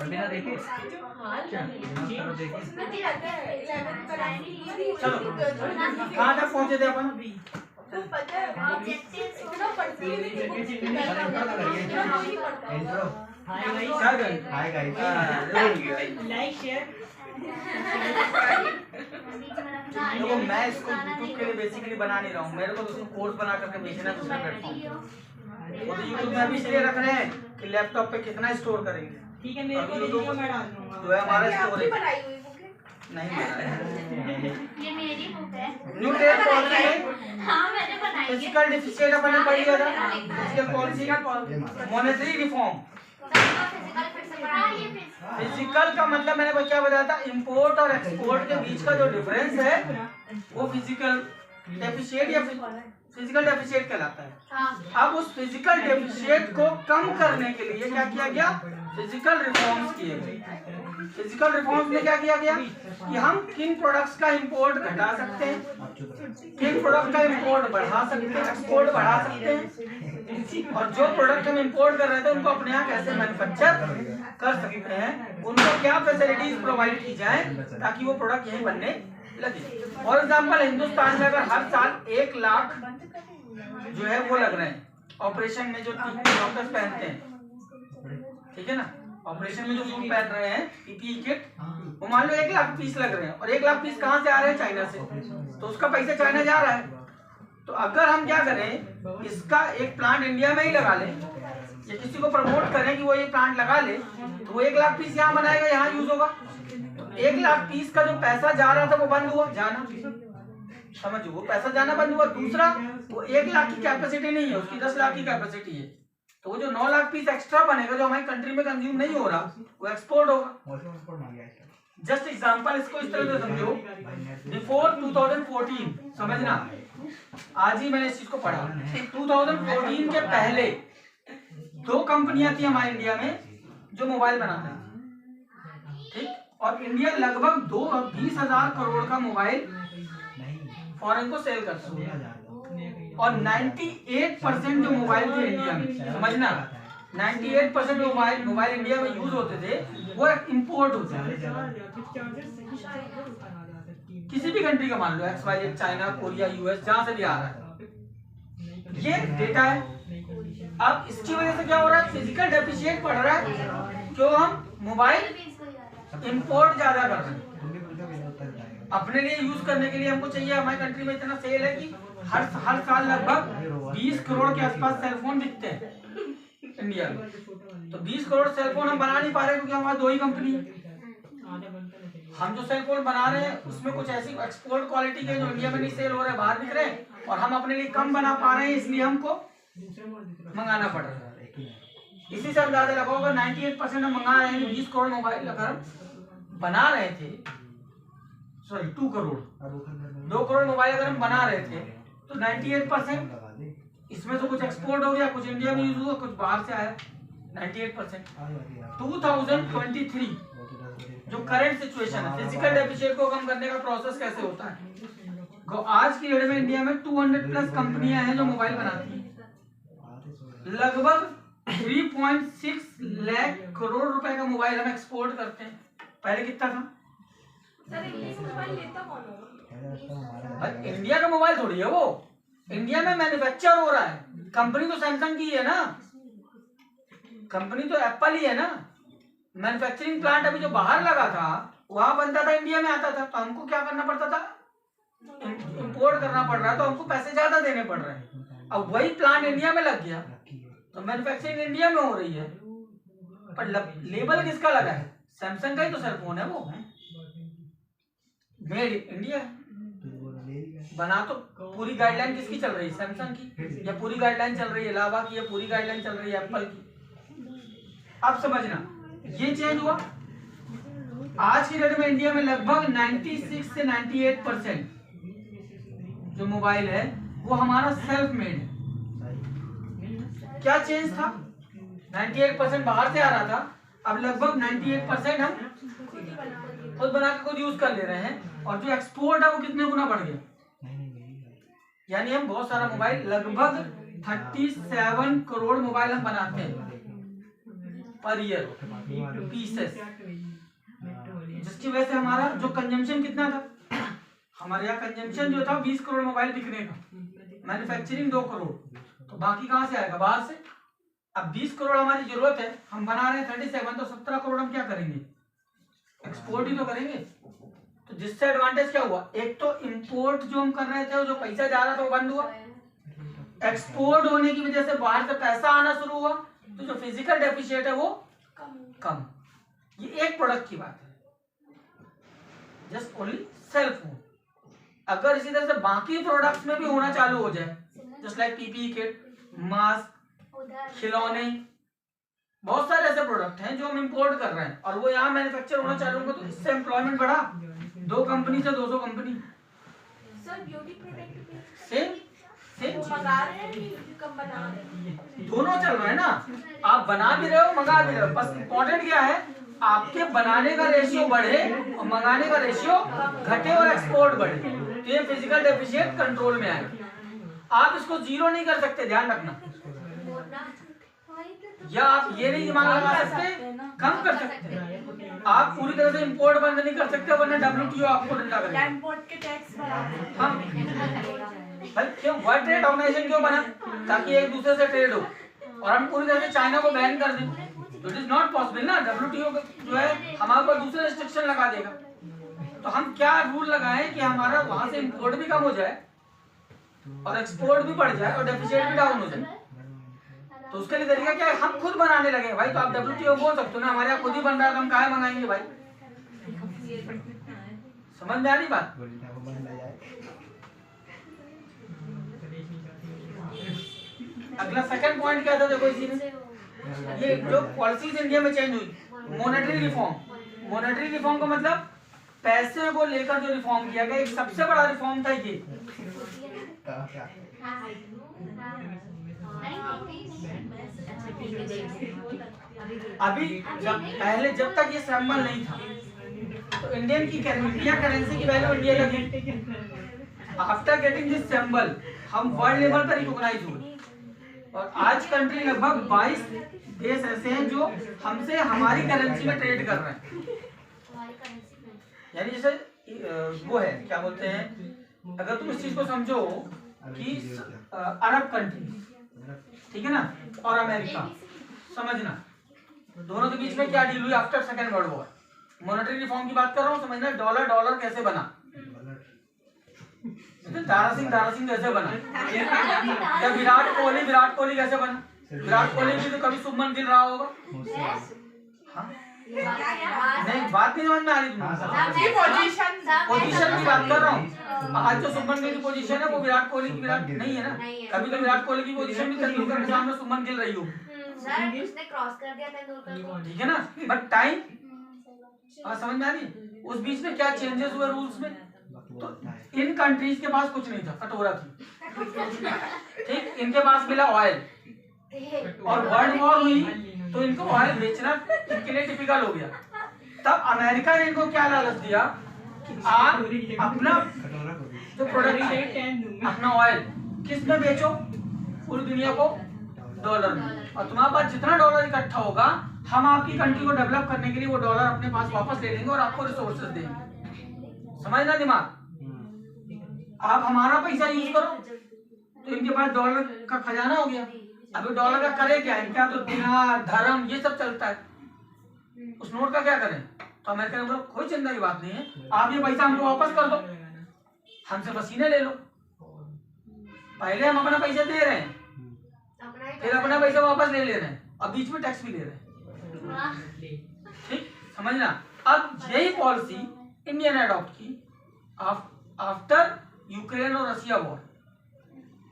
बिना देखे चलो कहाँ तक पहुँचे थे अपन? Like share. देखो मैं इसको यूट्यूब के लिए बेसिकली बना नहीं रहा हूँ, मेरे को तो कोर्स बना करके बेचना है दूसरे प्लेटफॉर्म। वो तो यूट्यूब में भी इसलिए रख रहे हैं कि लैपटॉप पे कितना स्टोर करेंगे। ठीक है, मेरे को वीडियो में डाल दूंगा। जो है हमारा स्टोरेज नहीं ये मेरी बुक है। न्यू ट्रेड पॉलिसी हाँ मैंने बनाई है। फिजिकल डेफिसिट अपन ने पढ़ी था, physical policy, monetary reform. Physical का मतलब मैंने क्या बताया था, इंपोर्ट और एक्सपोर्ट के बीच का जो डिफरेंस है वो फिजिकल डेफिसिट या फिजिकल डेफिसिट कहलाता है। अब उस फिजिकल डेफिसिट को कम करने के लिए क्या किया गया, फिजिकल रिफॉर्म्स किए गए। फिजिकल रिफॉर्म्स में क्या किया गया कि हम किन प्रोडक्ट्स का इंपोर्ट घटा सकते हैं, किन प्रोडक्ट का इंपोर्ट बढ़ा सकते हैं, एक्सपोर्ट बढ़ा सकते हैं, और जो प्रोडक्ट हम इंपोर्ट कर रहे थे उनको अपने यहाँ कैसे मैन्युफैक्चर कर सकते हैं, उनको क्या फैसिलिटीज प्रोवाइड की जाए ताकि वो प्रोडक्ट यहीं बनने लगे। फॉर एग्जाम्पल हिंदुस्तान में अगर हर साल 1 लाख जो है वो लग रहे हैं ऑपरेशन में, जो डॉक्टर्स पहनते हैं, ठीक है ना, ऑपरेशन में जो सूट पहन रहे हैं पीपीई किट, वो मान लो 1 लाख पीस लग रहे हैं, और 1 लाख पीस कहाँ से आ रहे हैं, चाइना से, तो उसका पैसा चाइना जा रहा है। तो अगर हम क्या करें, इसका एक प्लांट इंडिया में ही लगा लें या किसी को प्रमोट करें कि वो ये प्लांट लगा ले, तो वो 1 लाख पीस यहाँ बनाएगा, यहाँ यूज होगा। तो 1 लाख पीस का जो पैसा जा रहा था वो बंद हुआ जाना, समझो, वो पैसा जाना बंद हुआ। दूसरा, वो 1 लाख की कैपेसिटी नहीं है, उसकी 10 लाख की कैपेसिटी है, तो वो जो 9 लाख पीस एक्स्ट्रा बनेगा जो हमारी कंट्री में कंज्यूम नहीं हो रहा, वो एक्सपोर्ट होगा। जस्ट एग्जांपल, इसको इस तरह से समझो, बिफोर 2014, समझना, आज ही मैंने इस चीज को पढ़ा, 2014 के पहले 2 कंपनियां थी हमारे इंडिया में जो मोबाइल बना रही थी, ठीक, और इंडिया लगभग 20,000 करोड़ का मोबाइल फॉरेन को सेल करता है, और 98% जो मोबाइल थे इंडिया में, समझना, 98% जो मोबाइल इंडिया में यूज होते थे वो इंपोर्ट होते थे, किसी भी कंट्री का, मान लो XYZ, चाइना, कोरिया, US, जहां से भी आ रहा है, ये डेटा है। अब इसकी वजह से क्या हो रहा है, फिजिकल डेफिशिएंट बढ़ रहा है, क्यों, हम मोबाइल इंपोर्ट ज्यादा कर रहे हैं, अपने लिए यूज करने के लिए हमको चाहिए। हमारी कंट्री में इतना सेल है कि हर साल लगभग 20 करोड़ के आसपास सेलफोन बिकते हैं इंडिया में, तो 20 करोड़ सेलफोन हम बना नहीं पा रहे क्योंकि हमारे 2 ही कंपनी है। हम जो सेलफोन बना रहे हैं उसमें कुछ ऐसी एक्सपोर्ट क्वालिटी के जो इंडिया में नहीं सेल हो रहे, बाहर बिक रहे हैं, और हम अपने लिए कम बना पा रहे हैं, इसलिए हमको मंगाना पड़ रहा है। इसी से अंदाजा लगाओ, अगर 98% हम मंगा रहे हैं, 20 करोड़ मोबाइल अगर बना रहे थे, सॉरी 2 करोड़ मोबाइल अगर हम बना रहे थे, तो 98% इसमें से कुछ एक्सपोर्ट हो गया, कुछ इंडिया में यूज हुआ, कुछ बाहर से आया, 98%। 2023 जो करंट सिचुएशन है, फिजिकल डेफिसिट को कम करने का प्रोसेस कैसे होता है, आज की डेट में इंडिया में 200+ कंपनियां हैं जो मोबाइल बनाती हैं, लगभग 3.6 लाख करोड़ रुपए का मोबाइल हम एक्सपोर्ट करते हैं। पहले कितना था सर, इंग्लिश मोबाइल लेता कौन होगा? इंडिया का मोबाइल थोड़ी है वो, इंडिया में मैन्युफैक्चर हो रहा है, कंपनी तो सैमसंग की है ना, कंपनी तो एप्पल ही है ना, मैन्युफैक्चरिंग प्लांट अभी जो बाहर लगा था वहां बनता था, इंडिया में आता था, तो हमको क्या करना पड़ता था, इंपोर्ट करना पड़ रहा है, तो हमको पैसे ज्यादा देने पड़ रहे हैं। अब वही प्लांट इंडिया में लग गया तो मैन्युफैक्चरिंग इंडिया में हो रही है, पर लेबल किसका लगा है, सैमसंग का ही तो सेलफोन है, वो मेड इंडिया बना, तो पूरी गाइडलाइन किसकी चल रही है, सैमसंग की, या पूरी गाइडलाइन चल रही है लावा की, या पूरी गाइडलाइन चल रही है एप्पल की। अब समझना, ये चेंज हुआ। आज की डेट में इंडिया में लगभग 96 से 98% जो मोबाइल है वो हमारा सेल्फ मेड है। क्या चेंज था, 98% बाहर से आ रहा था, अब लगभग 98% हम खुद बना के खुद यूज कर ले रहे हैं, और जो एक्सपोर्ट है वो कितने गुना बढ़ गया, यानी हम बहुत सारा मोबाइल, लगभग 37 करोड़ मोबाइल हम बनाते हैं, पर ईयर पीसेस, जिसकी वजह से हमारा जो कंजम्पशन कितना था, हमारे यहाँ कंजम्पशन जो था 20 करोड़ मोबाइल बिकने का, मैन्युफैक्चरिंग 2 करोड़, तो बाकी कहाँ से आएगा? बाहर से। अब 20 करोड़ हमारी जरूरत है, हम बना रहे हैं 37, तो 17 करोड़ हम क्या करेंगे? एक्सपोर्ट ही तो करेंगे। तो जिससे एडवांटेज क्या हुआ? एक तो इंपोर्ट जो हम कर रहे थे, जो पैसा जा रहा था वो बंद हुआ, एक्सपोर्ट होने की वजह से बाहर से पैसा आना शुरू हुआ, तो जो फिजिकल डेफिशिएट है वो कम। ये एक प्रोडक्ट की बात है, जस्ट ओनली सेल फोन। अगर इसी तरह से बाकी प्रोडक्ट्स में भी होना चालू हो जाए, just like PPE kit, mask, खिलौने, बहुत सारे ऐसे प्रोडक्ट हैं जो हम इंपोर्ट कर रहे हैं और वो यहाँ मैन्युफैक्चर होना चालू होगा, तो इससे एम्प्लॉयमेंट बढ़ा, 2 कंपनी से 200 company. Sir beauty product same मंगा रहे हैं कि कम बना रहे हैं? दोनों चल रहा है ना, आप बना भी रहे हो, मंगा भी रहे हो। बस इम्पोर्टेंट क्या है, आपके बनाने का रेशियो बढ़े और मंगाने का रेशियो घटे और एक्सपोर्ट बढ़े, तो ये फिजिकल डेफिशिएट कंट्रोल में आए। आप इसको जीरो नहीं कर सकते, ध्यान रखना, या आप ये नहीं दिमाग लगा सकते कम कर सकते हैं। आप पूरी तरह से इंपोर्ट बंद नहीं कर सकते, वरना WTO आपको डंडा करेगा। इंपोर्ट के टैक्स हाँ भाई, क्यों वर्ल्ड ट्रेड ऑर्गेनाइजेशन क्यों बना? ताकि एक दूसरे से ट्रेड हो, और हम पूरी तरह से चाइना को बैन कर दें, तो इट इज नॉट पॉसिबल ना। WTO जो है हमारे ऊपर दूसरे रिस्ट्रिक्शन लगा देगा। तो हम क्या रूल लगाएं कि हमारा वहां से इंपोर्ट भी कम हो जाए और एक्सपोर्ट भी बढ़ जाए और डेफिसिट भी डाउन हो जाए। तो उसके लिए तरीका क्या है, हम खुद बनाने लगे भाई। तो आप WTO बोल सकते हो ना, हमारे यहाँ खुद ही बन रहा है, तो हम काहे मंगाएंगे भाई? समझ में आ रही बात? अगला सेकंड पॉइंट क्या था, देखो इसी में ये जो पॉलिसीज इंडिया में चेंज हुई, मॉनेटरी रिफॉर्म। मॉनेटरी रिफॉर्म का मतलब पैसे को लेकर जो रिफॉर्म किया गया, एक सबसे बड़ा रिफॉर्म था ये। अभी जब तक ये सिंबल नहीं था, तो इंडियन की इंडिया करेंसी की वैल्यू इंडिया लगी। आफ्टर गेटिंग दिस सिंबल हम वर्ल्ड लेवल पर रिकॉग्नाइज हुए, और आज कंट्री लगभग 22 देश ऐसे हैं जो हमसे हमारी करेंसी में ट्रेड कर रहे हैं। यानी जैसे वो है, क्या बोलते हैं, अगर तुम इस चीज को समझो कि अरब कंट्री, ठीक है ना, और अमेरिका, समझना दोनों के बीच में क्या डील हुई after second world war. Monetary reform की बात कर रहा हूँ, समझना डॉलर कैसे बना, दारा सिंह कैसे बना, या विराट कोहली कैसे बना। विराट कोहली भी तो कभी शुभमन गिल रहा होगा। हाँ? नहीं, बात नहीं समझ में आ रही तुम्हें। पोजीशन की बात कर रहा हूँ। आज जो शुभमन गिल की पोजीशन है वो विराट कोहली की विराट नहीं है ना। कभी तो विराट कोहली की पोजीशन भी तेंदुलकर के सामने शुभमन गिल रही हो, उसने क्रॉस कर दिया तेंदुलकर को, ठीक है ना। बट टाइम समझ में आ रही, उस बीच में क्या चेंजेस हुए रूल्स में। तो इन कंट्रीज के पास कुछ नहीं था, कटोरा थी, ठीक। इनके पास मिला ऑयल, और वर्ल्ड वॉर हुई तो इनको ऑयल बेचना इनके लिए टिपिकल हो गया। तब अमेरिका ने इनको क्या लालच दिया कि आप अपना जो प्रोडक्ट है, अपना ऑयल किस में बेचो, पूरी दुनिया को डॉलर में, और तुम्हारे पास जितना डॉलर इकट्ठा होगा, हम आपकी कंट्री को डेवलप करने के लिए वो डॉलर अपने पास वापस ले लेंगे और आपको रिसोर्सेज देंगे। समझना दिमाग, आप हमारा पैसा यूज करो, तो इनके पास डॉलर का खजाना हो गया। अभी डॉलर का करे क्या, इनका तो दिनार, धर्म, ये सब चलता है। उस नोट का क्या करें? तो अमेरिका ने बोला कोई चिंता की बात नहीं है, आप ये पैसा हमको वापस कर दो, हमसे पसीने ले लो। पहले हम अपना पैसा दे रहे हैं, फिर अपना पैसा वापस ले ले रहे हैं, और बीच में टैक्स भी ले रहे हैं, ठीक। समझना, अब यही पॉलिसी इंडिया ने अडॉप्ट की आफ्टर यूक्रेन और रशिया वॉर।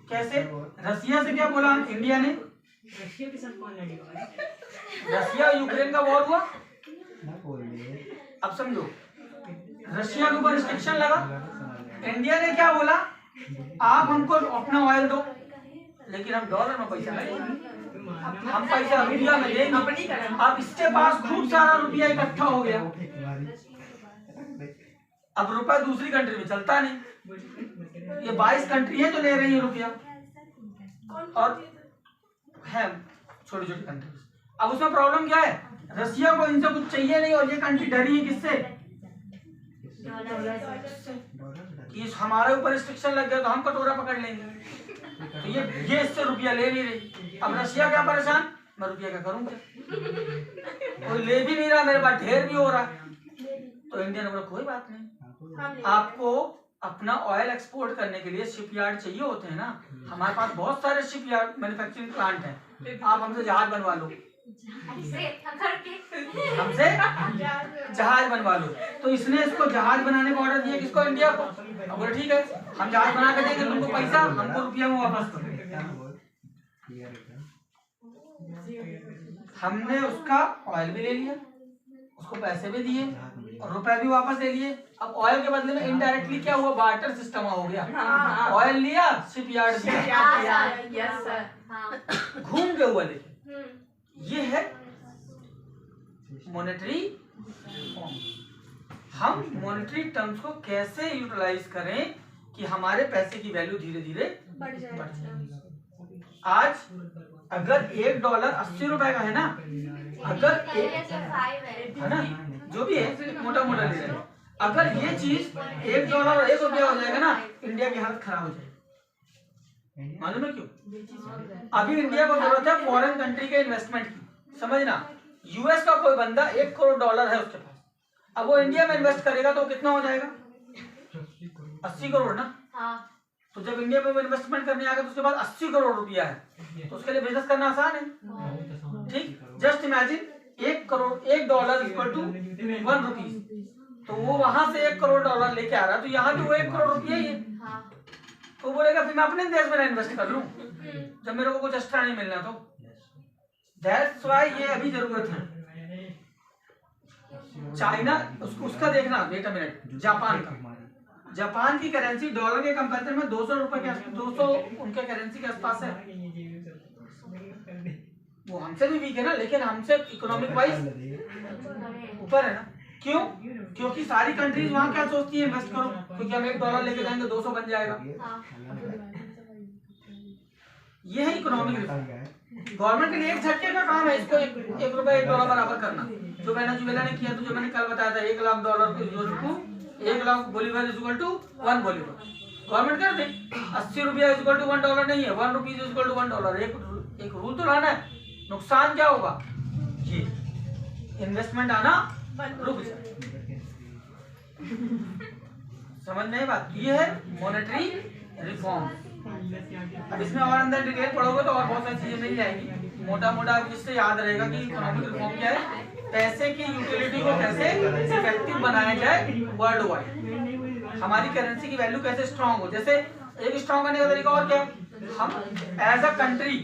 कैसे? रशिया से क्या बोला इंडिया ने, रशिया के साथ कौन लड़ेगा? रशिया यूक्रेन का वॉर हुआ। अब समझो, रशिया के ऊपर रिस्ट्रिक्शन लगा, इंडिया ने क्या बोला, आप हमको अपना ऑयल दो, लेकिन हम डॉलर में पैसा लेंगे, हम पैसा रुपया में देंगे। अब इसके पास खूब सारा रुपया इकट्ठा हो गया, अब रुपया दूसरी कंट्री में चलता नहीं। ये 22 कंट्री है जो ले रही है रुपया, और है छोटी छोटी कंट्रीज। अब उसमें प्रॉब्लम क्या है, रसिया को इनसे कुछ चाहिए नहीं और ये कंट्री डरी है किससे, कि हमारे ऊपर रिस्ट्रिक्शन लग गया तो हम कटोरा पकड़ लेंगे। तो ये इससे रुपया ले नहीं रही। अब रशिया क्या परेशान, मैं रुपया क्या करूंगा, कोई ले भी नहीं रहा, मेरे पास ढेर भी हो रहा। तो इंडिया ने बोला कोई बात नहीं, आपको अपना ऑयल एक्सपोर्ट करने के लिए शिपयार्ड चाहिए होते हैं ना, हमारे पास बहुत सारे शिपयार्ड मैन्युफैक्चरिंग प्लांट हैं, आप हमसे जहाज बनवा लो, हमसे जहाज बनवा लो। तो इसने इसको जहाज बनाने का ऑर्डर दिया किसको, इंडिया को। अब बोले ठीक है हम जहाज बना के देंगे तुमको पैसा, हमको रुपया में वापस करो। हमने उसका ऑयल भी ले लिया, उसको पैसे भी दिए और रुपए भी वापस ले लिए। अब ऑयल के बदले में इनडायरेक्टली क्या हुआ, बार्टर सिस्टम हो गया। ऑयल लिया, शिपयार्ड दिया, घूम के हुआ। लेकिन ये है मॉनेटरी रिफॉर्म। हम मॉनेटरी टर्म्स को कैसे यूटिलाइज करें कि हमारे पैसे की वैल्यू धीरे धीरे बढ़ जाए। आज अगर $1 80 रुपए का है ना, अगर है ना, जो भी है मोटा मोटा ले रहे, अगर ये चीज $1 और ₹1 हो जाएगा ना, इंडिया की हालत खराब हो जाएगी। मालूम है क्यों? अभी इंडिया को जरूरत है फॉरेन कंट्री के इन्वेस्टमेंट की। समझना, यूएस का कोई बंदा $1 करोड़ है उसके पास, अब वो इंडिया में इन्वेस्ट करेगा तो कितना हो जाएगा, 80 करोड़ ना। तो जब इंडिया में इन्वेस्टमेंट करने आएगा तो उसके पास 80 करोड़ रुपया है, तो उसके लिए बिजनेस करना आसान है। ठीक, just imagine $1 equal to 1 rupees, तो वो वहां से $1 करोड़ लेके आ रहा है, तो यहाँ भी वो $1 करोड़ रुपया ही है। तो बोलेगा फिर मैं अपने देश में इन्वेस्ट कर लूं जब मेरे को कुछ एक्स्ट्रा नहीं मिलना। तो दैट्स व्हाई ये अभी जरूरत है। चाइना उसका देखना, वेट अ मिनट, जापान की करेंसी डॉलर के कंपैरिजन में 200 रुपए के 200 उनके करेंसी के आसपास है। वो हमसे भी वीक है ना, लेकिन हमसे इकोनॉमिक वाइज ऊपर है ना। क्यों? क्योंकि सारी कंट्रीज वहाँ क्या सोचती है, इन्वेस्ट करो, क्योंकि हम $1 लेके जाएंगे 200 बन जाएगा। ये है इकोनॉमिक रिफॉर्म। गवर्नमेंट के लिए एक झटके का काम है इसको $1 $1 बराबर करना, जो वेनेजुएला ने किया। तो जो मैंने कल बताया था, $1 लाख को 1 lakh bolivar equal to 1 bolivar government कर दे। 80 रुपया इक्वल टू $1 नहीं है, 1 रुपीज इक्वल टू $1। एक रूल तो लाना है। नुकसान क्या होगा, ये इन्वेस्टमेंट आना रुक जाए। समझ में बात? ये है मॉनेटरी रिफॉर्म। अब इसमें और अंदर डिटेल पढ़ोगे तो और बहुत सारी चीजें मिल जाएंगी। मोटा मोटा इससे याद रहेगा कि इकोनॉमिक रिफॉर्म क्या है, पैसे की यूटिलिटी को कैसे इफेक्टिव बनाया जाए वर्ल्ड वाइड, हमारी करेंसी की वैल्यू कैसे स्ट्रांग हो। जैसे एक स्ट्रांग करने का तरीका और क्या, हम एज अ कंट्री,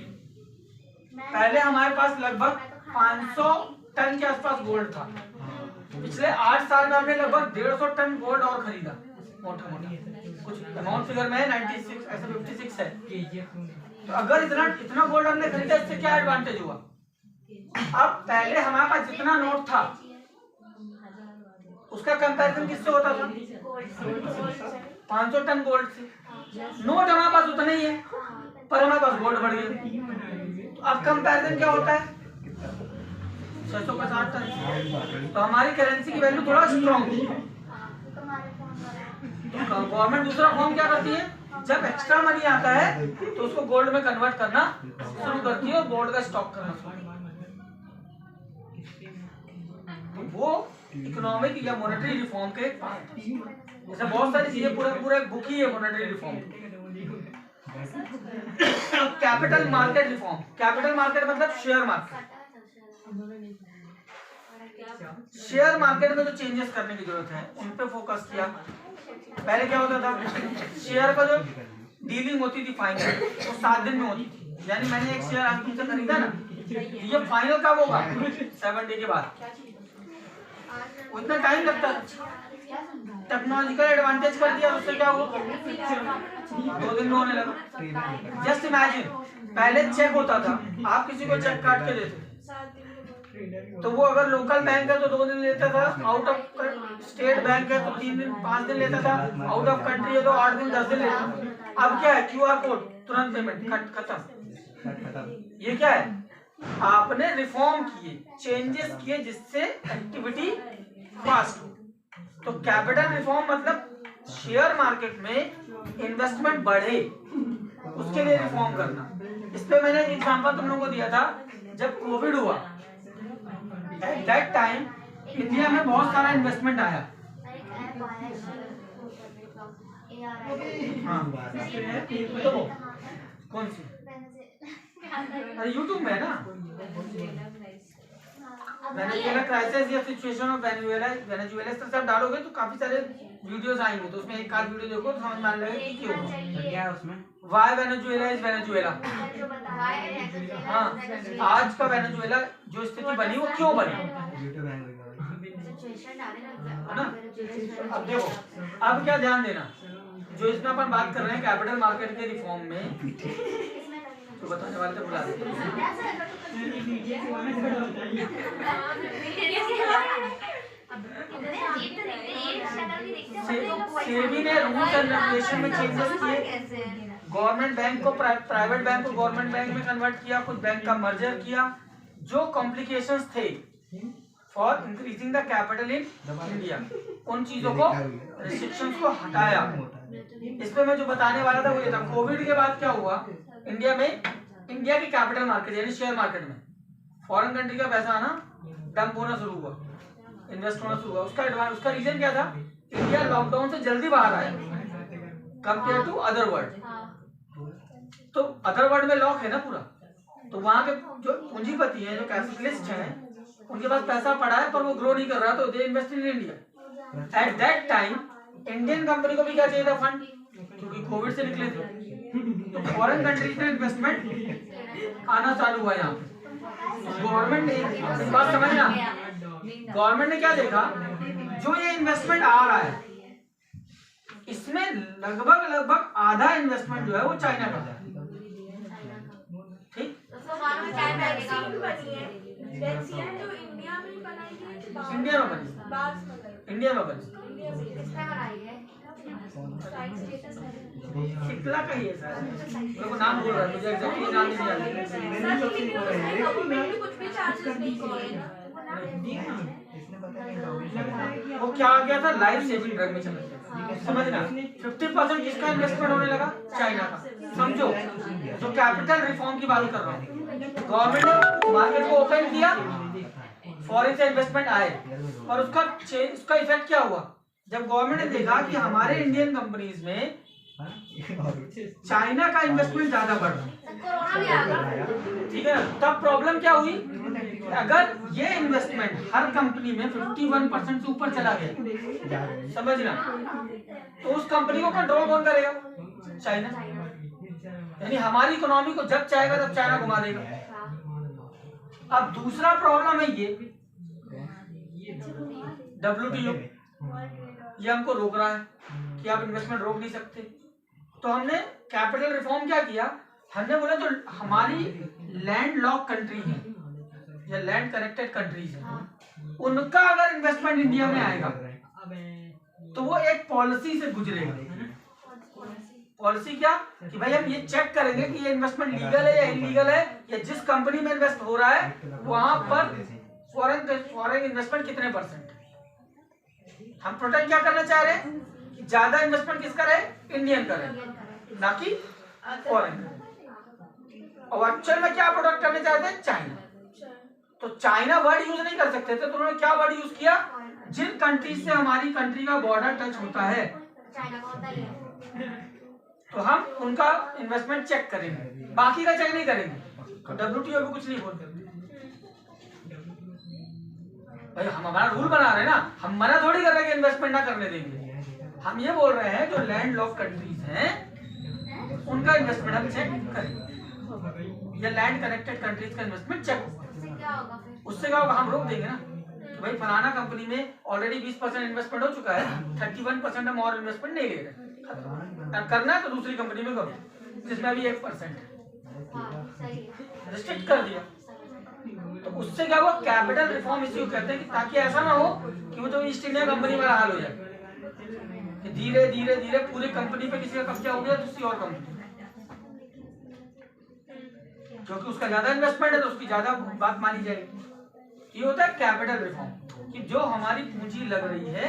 पहले हमारे पास लगभग 500 टन के आसपास गोल्ड था। पिछले 8 साल में हमने लगभग 150 टन गोल्ड और खरीदा, मोटा मोटा कुछ अमाउंट फिगर में है 96 ऐसे 56 है। तो अगर इतना गोल्ड हमने खरीदा, इससे क्या एडवांटेज हुआ, अब पहले हमारे पास जितना नोट था उसका कंपैरिजन किससे होता था, 500 टन गोल्ड से। नोट हमारे पास उतना ही है पर हमारे पास गोल्ड बढ़ गया। तो अब कंपैरिजन क्या होता है, 650 टन। तो हमारी करेंसी की वैल्यू थोड़ा स्ट्रॉन्ग है। गवर्नमेंट दूसरा फॉर्म क्या करती है, जब एक्स्ट्रा मनी आता है तो उसको गोल्ड में कन्वर्ट करना शुरू करती है और गोल्ड का स्टॉक करना शुरू। वो इकोनॉमिक या मॉनेटरी रिफॉर्म के एक पार्ट है। जैसे बहुत सारी चीजें, पूरा एक बुक ही है monetary reform. Capital market reform, capital market मतलब शेयर मार्केट। शेयर मार्केट में जो चेंजेस करने की जरूरत है उन पे फोकस किया। पहले क्या होता था, शेयर का जो डीलिंग होती थी फाइनल, वो 7 दिन में होती थी। यानी मैंने एक शेयर आज तुमसे खरीदा ना, ये फाइनल कब होगा, 7 डे के बाद। उतना टाइम लगता है। टेक्नोलॉजिकल एडवांटेज कर दिया, उससे क्या हुआ, 2 दिन में होने लगा। जस्ट इमेजिन, पहले चेक होता था, आप किसी को चेक काट के देते तो वो अगर लोकल बैंक है तो 2 दिन लेता था, आउट ऑफ स्टेट बैंक है तो 3 दिन 5 दिन लेता था, आउट ऑफ कंट्री है तो 8 दिन 10 दिन लेता था। अब क्या है, QR कोड, तुरंत पेमेंट खत्म। ये क्या है, आपने रिफॉर्म किए, चेंजेस किए जिससे एक्टिविटी फास्ट हो। तो कैपिटल रिफॉर्म मतलब शेयर मार्केट में इन्वेस्टमेंट बढ़े, उसके लिए रिफॉर्म करना। इस पे मैंने एक एग्जांपल तुम लोगों को दिया था, जब कोविड हुआ एट दैट टाइम इंडिया में बहुत सारा इन्वेस्टमेंट आया। हाँ तो कौन सी? अरे यूट्यूब में है ना, वेनेजुएला क्राइसिस या सिचुएशन ऑफ वेनेजुएला इस तरह से आप डालोगे तो काफी सारे वीडियोस आएंगे, तो उसमें एक आध वीडियो देखो तो समझ में आने लगेगा कि क्यों क्या है उसमें। Why Venezuela is Venezuela. हाँ, आज का वेनेजुएला जो स्थिति बनी वो क्यों बनी है ना। अब देखो, अब क्या ध्यान देना, जो इसमें अपन बात कर रहे हैं कैपिटल मार्केट के रिफॉर्म में, तो बताने वाले तो बुला सेबी ने रूल्स एंड रेगुलेशन में चेंजेस किए, गवर्नमेंट बैंक को प्राइवेट बैंक को गवर्नमेंट बैंक में कन्वर्ट किया, कुछ बैंक का मर्जर किया। जो कॉम्प्लिकेशंस थे for increasing the capital in India, उन चीजों को, रिस्ट्रिक्शंस को हटाया। इस पे मैं जो बताने वाला था वो ये था, कोविड के बाद क्या हुआ इंडिया में, इंडिया की कैपिटल मार्केट यानी शेयर मार्केट में फॉरेन कंट्री का पैसा आना डंप होना शुरू हुआ, इन्वेस्ट होना शुरू हुआ। उसका रीजन क्या था, इंडिया लॉकडाउन से जल्दी बाहर आया कंपेयर टू अदर वर्ल्ड। तो अदर वर्ल्ड में लॉक है ना पूरा, तो वहां के जो पूंजीपति हैं, जो कैपिटलिस्ट हैं, उनके पास पैसा पड़ा है पर वो ग्रो नहीं कर रहा, तो they invest in India. At that time Indian company को भी क्या चाहिए था, फंड, क्योंकि कोविड से निकले थे, तो फॉरेन कंट्रीज में इन्वेस्टमेंट आना चालू हुआ यहाँ पे। गवर्नमेंट ने इस बात समझना, गवर्नमेंट ने क्या देखा, जो ये इन्वेस्टमेंट आ रहा है इसमें लगभग आधा इन्वेस्टमेंट जो है वो चाइना का है। ठीक, इंडिया में बनी, इंडिया में बनी, शिकला का ही है सर, मेरे को नाम बोल रहा है, मुझे एग्जैक्टली नाम नहीं याद। वो क्या आ गया था, लाइफ सेविंग ड्रग में चला गया, समझना। 50% किसका इन्वेस्टमेंट होने लगा, चाइना का। समझो, जो कैपिटल रिफॉर्म की बात कर रहा हूँ, गवर्नमेंट ने मार्केट को ओपन किया, फॉरेन से इन्वेस्टमेंट आए, और उसका इफेक्ट क्या हुआ, जब गवर्नमेंट ने देखा कि हमारे इंडियन कंपनीज में चाइना का इन्वेस्टमेंट ज्यादा बढ़ रहा है, ठीक है, तब प्रॉब्लम क्या हुई, अगर ये इन्वेस्टमेंट हर कंपनी में 51% से ऊपर चला गया, समझना, तो उस कंपनी को कंट्रोल कौन करेगा, चाइना। यानी हमारी इकोनॉमी को जब चाहेगा तब चाइना घुमा देगा। अब दूसरा प्रॉब्लम है ये WTO, ये हमको रोक रहा है कि आप इन्वेस्टमेंट रोक नहीं सकते। तो हमने कैपिटल रिफॉर्म क्या किया, हमने बोला जो हमारी लैंड लॉक कंट्री है या लैंड कनेक्टेड कंट्रीज है, उनका अगर इन्वेस्टमेंट इंडिया में आएगा तो वो एक पॉलिसी से गुजरेगा। पॉलिसी क्या, कि भाई हम ये चेक करेंगे कि ये इन्वेस्टमेंट लीगल है या इलीगल है, या जिस कंपनी में इन्वेस्ट हो रहा है वहां पर फॉरेन इन्वेस्टमेंट कितने %। हम प्रोटेक्ट क्या करना चाह रहे हैं, कि ज्यादा इन्वेस्टमेंट किसका रहे, इंडियन का रहे, ना कि फॉरेन। और एक्चुअल में क्या प्रोटेक्ट करने चाहते हैं, चाइना। तो चाइना वर्ड यूज नहीं कर सकते थे, तो उन्होंने क्या वर्ड यूज किया, जिन कंट्री से हमारी कंट्री का बॉर्डर टच होता है तो हम उनका इन्वेस्टमेंट चेक करेंगे, बाकी का चेक नहीं करेंगे। WTO भी कुछ नहीं बोलते भाई, हम हमारा रूल बना रहे हैं ना, हम मना थोड़ी कर रहे हैं कि इन्वेस्टमेंट ना करने देंगे। हम ये बोल रहे हैं जो लैंड लॉक कंट्रीज हैं उनका इन्वेस्टमेंट हम चेक करेंगे, या लैंड कनेक्टेड कंट्रीज का इन्वेस्टमेंट चेक होगा। उससे क्या होगा, हम रोक देंगे ना कि भाई फलाना कंपनी में ऑलरेडी 20% इन्वेस्टमेंट हो चुका है, 31% हम और इन्वेस्टमेंट नहीं ले रहे, करना है तो दूसरी कंपनी में करो जिसमें अभी 1% रिस्ट्रिक्ट कर दिया। तो उससे क्या हुआ, कैपिटल रिफॉर्म इश्यू कहते हैं कि ताकि ऐसा ना हो कि वो तो ईस्ट इंडिया कंपनी वाला हाल हो जाए कि धीरे धीरे धीरे पूरी कंपनी पे किसी का कब्जा हो गया दूसरी और कंपनी। क्योंकि उसका ज्यादा इन्वेस्टमेंट है तो उसकी ज्यादा बात मानी जाएगी। ये होता है कैपिटल रिफॉर्म, कि जो हमारी पूंजी लग रही है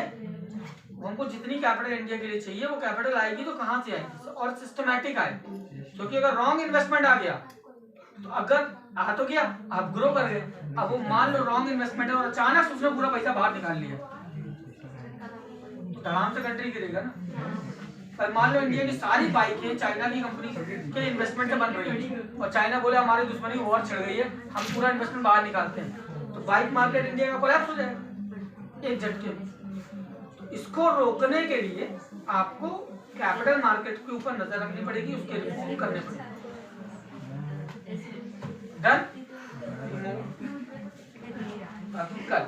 हमको जितनी कैपिटल इंडिया के लिए चाहिए वो कैपिटल आएगी तो कहाँ से आएगी और सिस्टमैटिक आएगी। क्योंकि अगर रॉन्ग इन्वेस्टमेंट आ गया तो अगर आ तो गया, आप ग्रो कर गए, अब वो मान लो रॉन्ग इन्वेस्टमेंट है और अचानक उसने पूरा पैसा बाहर निकाल लिया तो आराम से कंट्री गिरेगा ना। पर मान लो इंडिया की सारी बाइकें चाइना की कंपनी के इन्वेस्टमेंट से बन रही है और चाइना बोले हमारी दुश्मनी वॉर छिड़ गई है, हम पूरा इन्वेस्टमेंट बाहर निकालते हैं, तो बाइक मार्केट इंडिया का कोलैप्स हो जाएगा एक झटके में। तो इसको रोकने के लिए आपको कैपिटल मार्केट के ऊपर नजर रखनी पड़ेगी, उसके रिफॉर्म करने पड़ेंगे। डन? कल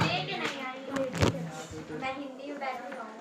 लेके नहीं आई मैं हिंदी में बैठ रहा हूँ।